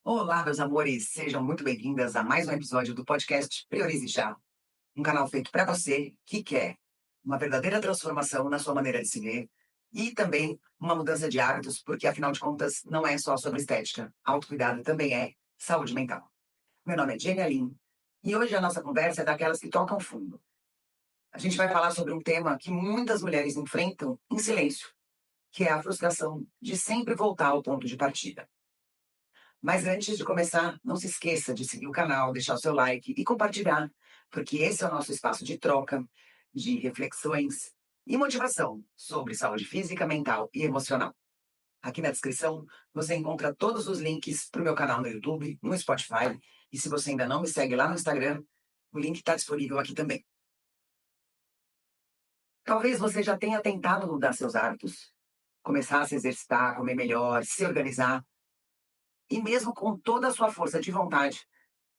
Olá, meus amores, sejam muito bem-vindas a mais um episódio do podcast Priorize Já, um canal feito para você que quer uma verdadeira transformação na sua maneira de se ver e também uma mudança de hábitos, porque afinal de contas não é só sobre estética, autocuidado também é saúde mental. Meu nome é Jenny Aline e hoje a nossa conversa é daquelas que tocam fundo. A gente vai falar sobre um tema que muitas mulheres enfrentam em silêncio, que é a frustração de sempre voltar ao ponto de partida. Mas antes de começar, não se esqueça de seguir o canal, deixar o seu like e compartilhar, porque esse é o nosso espaço de troca, de reflexões e motivação sobre saúde física, mental e emocional. Aqui na descrição você encontra todos os links para o meu canal no YouTube, no Spotify, e se você ainda não me segue lá no Instagram, o link está disponível aqui também. Talvez você já tenha tentado mudar seus hábitos, começar a se exercitar, comer melhor, se organizar, e mesmo com toda a sua força de vontade,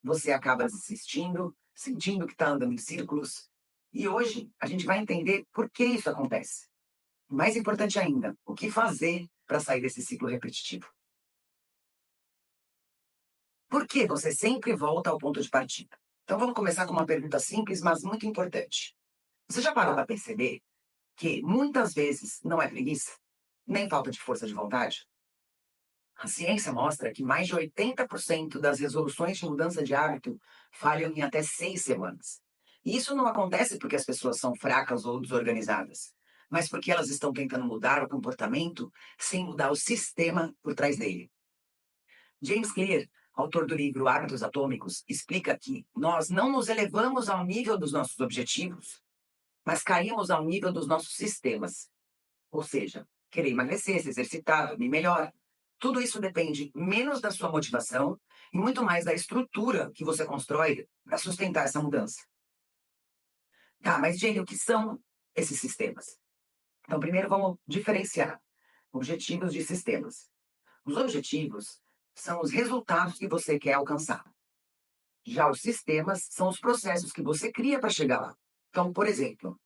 você acaba desistindo, sentindo que está andando em círculos. E hoje a gente vai entender por que isso acontece. Mais importante ainda, o que fazer para sair desse ciclo repetitivo. Por que você sempre volta ao ponto de partida? Então vamos começar com uma pergunta simples, mas muito importante. Você já parou para perceber que muitas vezes não é preguiça, nem falta de força de vontade? A ciência mostra que mais de 80% das resoluções de mudança de hábito falham em até 6 semanas. E isso não acontece porque as pessoas são fracas ou desorganizadas, mas porque elas estão tentando mudar o comportamento sem mudar o sistema por trás dele. James Clear, autor do livro Hábitos Atômicos, explica que nós não nos elevamos ao nível dos nossos objetivos, mas caímos ao nível dos nossos sistemas. Ou seja, querer emagrecer, se exercitar, dormir melhor. Tudo isso depende menos da sua motivação e muito mais da estrutura que você constrói para sustentar essa mudança. Tá, mas Jenny, o que são esses sistemas? Então, primeiro vamos diferenciar objetivos de sistemas. Os objetivos são os resultados que você quer alcançar. Já os sistemas são os processos que você cria para chegar lá. Então, por exemplo,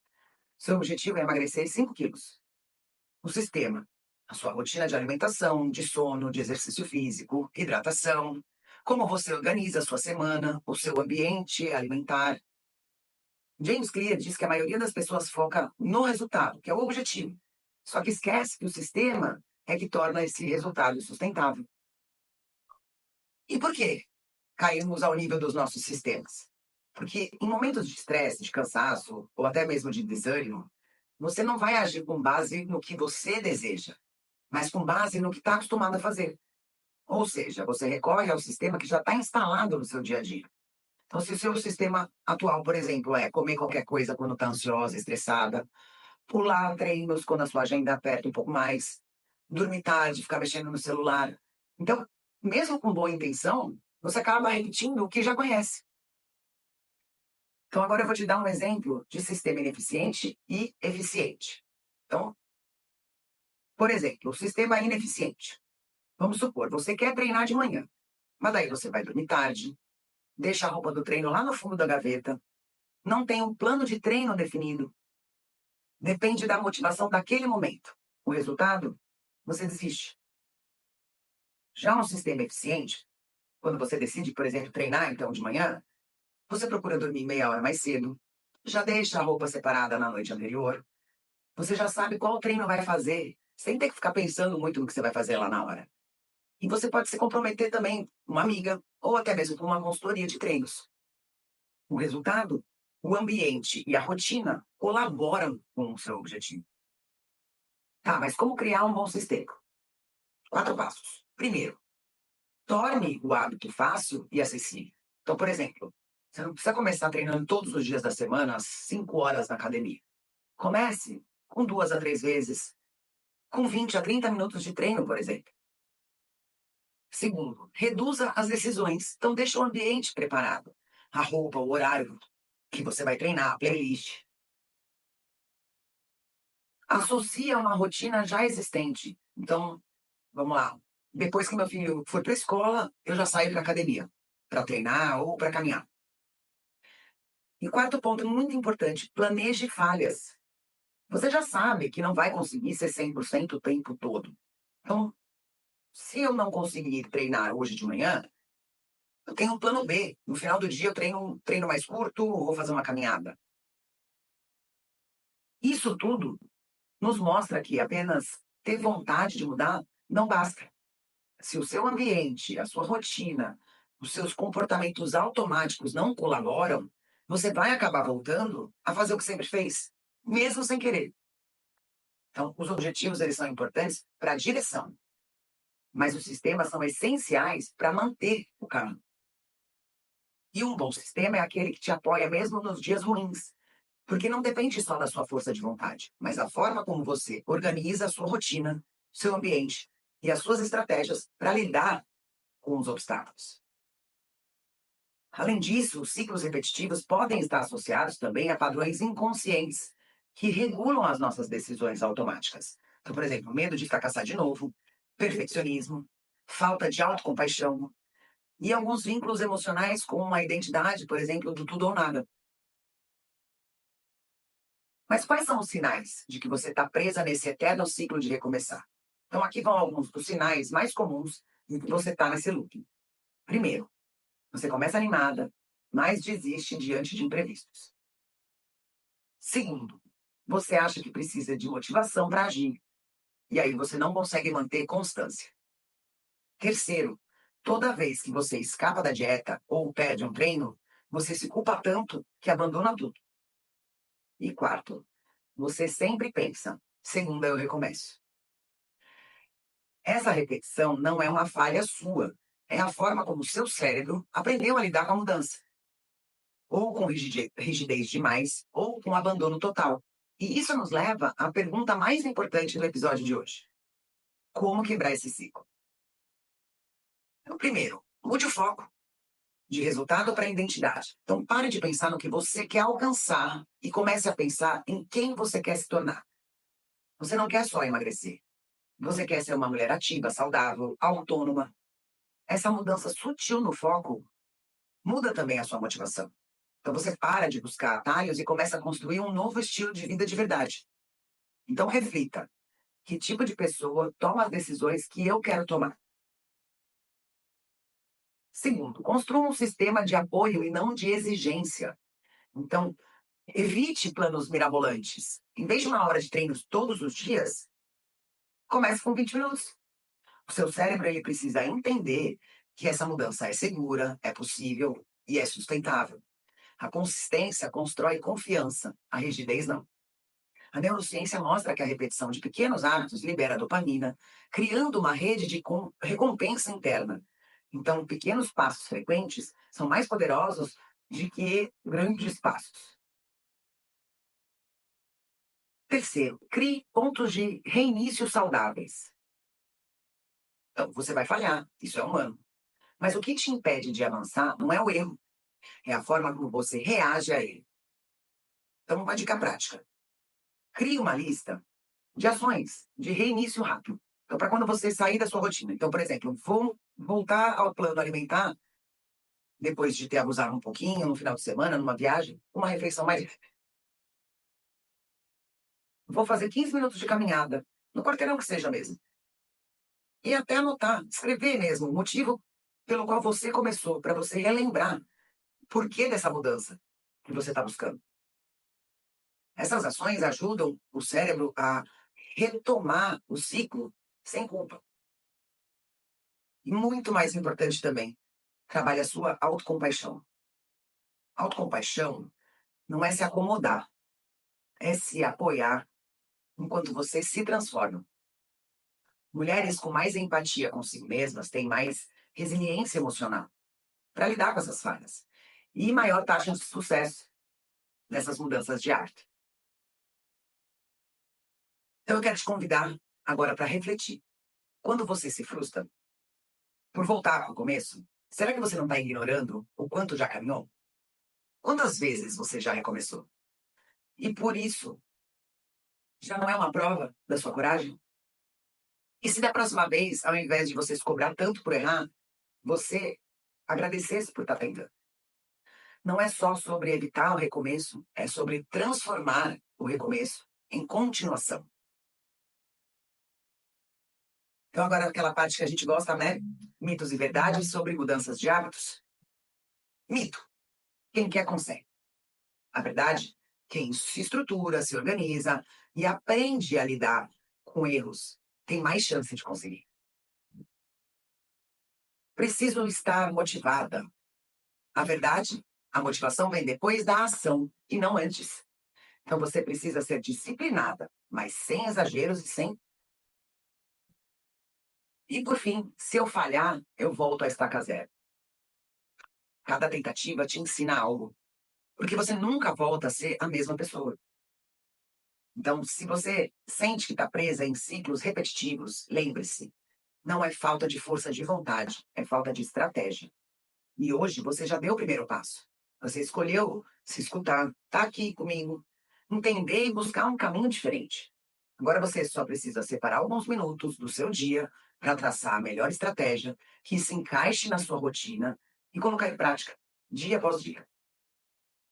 seu objetivo é emagrecer 5 quilos. O sistema, a sua rotina de alimentação, de sono, de exercício físico, hidratação, como você organiza a sua semana, o seu ambiente alimentar. James Clear diz que a maioria das pessoas foca no resultado, que é o objetivo. Só que esquece que o sistema é que torna esse resultado sustentável. E por quê? Caímos ao nível dos nossos sistemas. Porque em momentos de estresse, de cansaço ou até mesmo de desânimo, você não vai agir com base no que você deseja, mas com base no que está acostumado a fazer. Ou seja, você recorre ao sistema que já está instalado no seu dia a dia. Então, se o seu sistema atual, por exemplo, é comer qualquer coisa quando está ansiosa, estressada, pular treinos quando a sua agenda aperta um pouco mais, dormir tarde, ficar mexendo no celular. Então, mesmo com boa intenção, você acaba repetindo o que já conhece. Então, agora eu vou te dar um exemplo de sistema ineficiente e eficiente. Então, por exemplo, o sistema ineficiente. Vamos supor, você quer treinar de manhã, mas daí você vai dormir tarde, deixa a roupa do treino lá no fundo da gaveta, não tem um plano de treino definido, depende da motivação daquele momento. O resultado? Você desiste. Já um sistema eficiente, quando você decide, por exemplo, treinar então de manhã, você procura dormir meia hora mais cedo, já deixa a roupa separada na noite anterior, você já sabe qual treino vai fazer, sem ter que ficar pensando muito no que você vai fazer lá na hora. E você pode se comprometer também com uma amiga ou até mesmo com uma consultoria de treinos. O resultado? O ambiente e a rotina colaboram com o seu objetivo. Tá, mas como criar um bom sistema? 4 passos. Primeiro, torne o hábito fácil e acessível. Então, por exemplo, você não precisa começar treinando todos os dias da semana, às 5 horas na academia. Comece com 2 a 3 vezes, com 20 a 30 minutos de treino, por exemplo. Segundo, reduza as decisões. Então, deixa o ambiente preparado. A roupa, o horário que você vai treinar, a playlist. Associa uma rotina já existente. Então, vamos lá. Depois que meu filho for para a escola, eu já saio para academia, para treinar ou para caminhar. E quarto ponto, muito importante, planeje falhas. Você já sabe que não vai conseguir ser 100% o tempo todo. Então, Se eu não conseguir treinar hoje de manhã, eu tenho um plano B. No final do dia eu treino um treino mais curto ou vou fazer uma caminhada. Isso tudo nos mostra que apenas ter vontade de mudar não basta. Se o seu ambiente, a sua rotina, os seus comportamentos automáticos não colaboram, você vai acabar voltando a fazer o que sempre fez, mesmo sem querer. Então, os objetivos eles são importantes para a direção, mas os sistemas são essenciais para manter o caminho. E um bom sistema é aquele que te apoia mesmo nos dias ruins, porque não depende só da sua força de vontade, mas da forma como você organiza a sua rotina, seu ambiente e as suas estratégias para lidar com os obstáculos. Além disso, os ciclos repetitivos podem estar associados também a padrões inconscientes que regulam as nossas decisões automáticas. Então, por exemplo, medo de fracassar de novo, perfeccionismo, falta de autocompaixão e alguns vínculos emocionais com a identidade, por exemplo, do tudo ou nada. Mas quais são os sinais de que você está presa nesse eterno ciclo de recomeçar? Então, aqui vão alguns dos sinais mais comuns de que você está nesse loop. Primeiro, você começa animada, mas desiste diante de imprevistos. Segundo, você acha que precisa de motivação para agir, e aí você não consegue manter constância. Terceiro, toda vez que você escapa da dieta ou perde um treino, você se culpa tanto que abandona tudo. E quarto, você sempre pensa, segunda eu recomeço. Essa repetição não é uma falha sua, é a forma como o seu cérebro aprendeu a lidar com a mudança. Ou com rigidez demais, ou com abandono total. E isso nos leva à pergunta mais importante do episódio de hoje: como quebrar esse ciclo? Então, primeiro, mude o foco de resultado para identidade. Então, pare de pensar no que você quer alcançar e comece a pensar em quem você quer se tornar. Você não quer só emagrecer. Você quer ser uma mulher ativa, saudável, autônoma. Essa mudança sutil no foco muda também a sua motivação. Então você para de buscar atalhos e começa a construir um novo estilo de vida de verdade. Então reflita: que tipo de pessoa toma as decisões que eu quero tomar? Segundo, construa um sistema de apoio e não de exigência. Então, evite planos mirabolantes. Em vez de uma hora de treinos todos os dias, comece com 20 minutos. O seu cérebro ele precisa entender que essa mudança é segura, é possível e é sustentável. A consistência constrói confiança, a rigidez não. A neurociência mostra que a repetição de pequenos hábitos libera dopamina, criando uma rede de recompensa interna. Então, pequenos passos frequentes são mais poderosos do que grandes passos. Terceiro, crie pontos de reinício saudáveis. Então, você vai falhar, isso é humano. Mas o que te impede de avançar não é o erro, é a forma como você reage a ele. Então, uma dica prática: crie uma lista de ações de reinício rápido. Então, para quando você sair da sua rotina. Então, por exemplo, vou voltar ao plano alimentar depois de ter abusado um pouquinho no final de semana, numa viagem, uma refeição mais. Vou fazer 15 minutos de caminhada, no quarteirão que seja mesmo. E até anotar, escrever mesmo o motivo pelo qual você começou, para você relembrar o porquê dessa mudança que você está buscando. Essas ações ajudam o cérebro a retomar o ciclo sem culpa. E muito mais importante também, trabalhe a sua autocompaixão. Autocompaixão não é se acomodar, é se apoiar enquanto você se transforma. Mulheres com mais empatia consigo mesmas têm mais resiliência emocional para lidar com essas falhas e maior taxa de sucesso nessas mudanças de hábito. Então eu quero te convidar agora para refletir. Quando você se frustra por voltar ao começo, será que você não está ignorando o quanto já caminhou? Quantas vezes você já recomeçou? E por isso, já não é uma prova da sua coragem? E se da próxima vez, ao invés de você se cobrar tanto por errar, você agradecesse por estar tentando? Não é só sobre evitar o recomeço, é sobre transformar o recomeço em continuação. Então, agora aquela parte que a gente gosta, né? Mitos e verdades sobre mudanças de hábitos. Mito. Quem quer consegue. A verdade, quem se estrutura, se organiza e aprende a lidar com erros, tem mais chance de conseguir. Preciso estar motivada. A verdade, a motivação vem depois da ação e não antes. Então você precisa ser disciplinada, mas sem exageros e sem. E por fim, se eu falhar, eu volto à estaca zero. Cada tentativa te ensina algo, porque você nunca volta a ser a mesma pessoa. Então, se você sente que está presa em ciclos repetitivos, lembre-se, não é falta de força de vontade, é falta de estratégia. E hoje você já deu o primeiro passo. Você escolheu se escutar, tá aqui comigo, entender e buscar um caminho diferente. Agora você só precisa separar alguns minutos do seu dia para traçar a melhor estratégia que se encaixe na sua rotina e colocar em prática, dia após dia.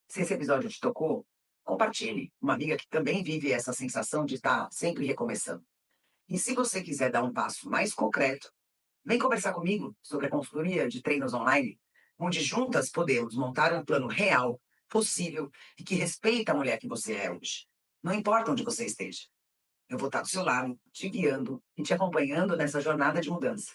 Se esse episódio te tocou, compartilhe. Uma amiga que também vive essa sensação de estar sempre recomeçando. E se você quiser dar um passo mais concreto, vem conversar comigo sobre a consultoria de treinos online, onde juntas podemos montar um plano real, possível e que respeita a mulher que você é hoje. Não importa onde você esteja. Eu vou estar do seu lado, te guiando e te acompanhando nessa jornada de mudança.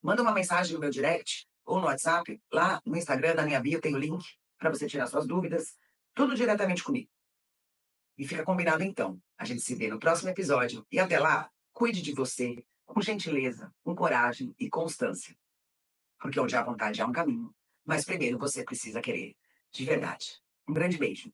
Manda uma mensagem no meu direct ou no WhatsApp, lá no Instagram, na minha bio tem o link para você tirar suas dúvidas, tudo diretamente comigo. E fica combinado então. A gente se vê no próximo episódio e até lá, cuide de você com gentileza, com coragem e constância. Porque onde há vontade há um caminho. Mas primeiro você precisa querer, de verdade. Um grande beijo.